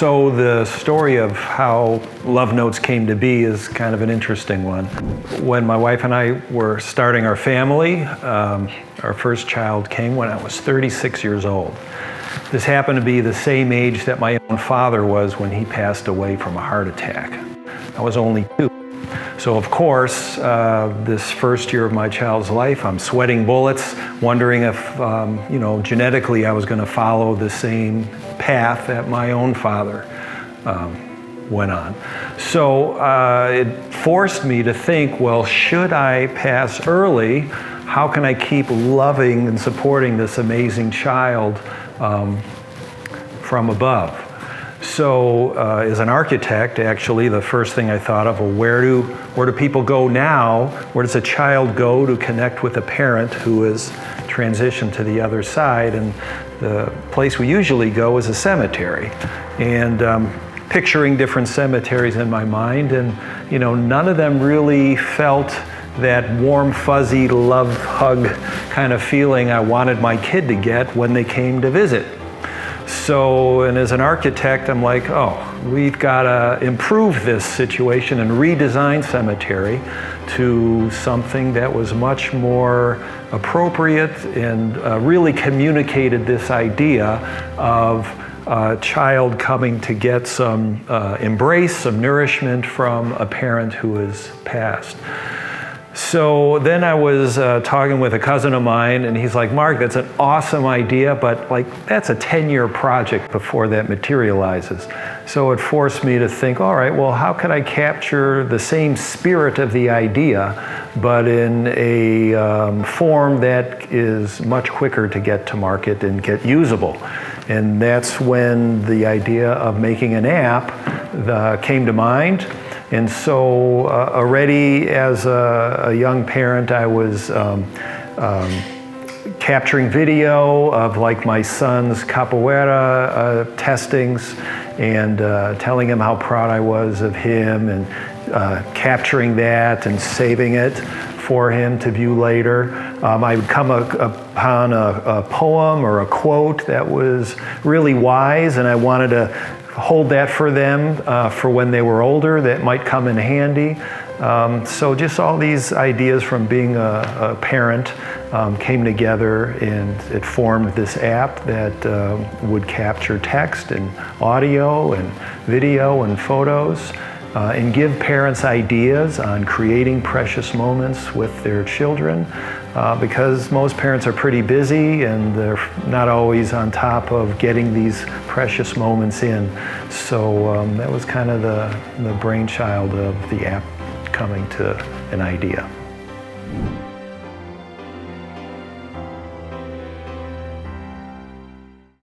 So the story of how Love Notes came to be is kind of an interesting one. When my wife and I were starting our family, our first child came when I was 36 years old. This happened to be the same age that my own father was when he passed away from a heart attack. I was only 2. So of course, this first year of my child's life, I'm sweating bullets, wondering if, genetically I was going to follow the same path that my own father went on. So it forced me to think, well, should I pass early? How can I keep loving and supporting this amazing child from above? So as an architect, actually, the first thing I thought of, well, where do people go now? Where does a child go to connect with a parent who has transitioned to the other side? And the place we usually go is a cemetery. And picturing different cemeteries in my mind, and none of them really felt that warm, fuzzy, love hug kind of feeling I wanted my kid to get when they came to visit. So, and as an architect, I'm like, oh, we've got to improve this situation and redesign cemetery to something that was much more appropriate and really communicated this idea of a child coming to get some embrace, some nourishment from a parent who has passed. So then I was talking with a cousin of mine, and he's like, Mark, that's an awesome idea, but that's a 10-year project before that materializes. So it forced me to think, all right, well, how could I capture the same spirit of the idea, but in a form that is much quicker to get to market and get usable? And that's when the idea of making an app came to mind. And so already as a young parent, I was capturing video of my son's capoeira testings and telling him how proud I was of him, and capturing that and saving it for him to view later. I would come upon a poem or a quote that was really wise, and I wanted to hold that for them for when they were older that might come in handy. So just all these ideas from being a parent came together, and it formed this app that would capture text and audio and video and photos and give parents ideas on creating precious moments with their children, because most parents are pretty busy and they're not always on top of getting these precious moments in. So that was kind of the brainchild of the app coming to an idea.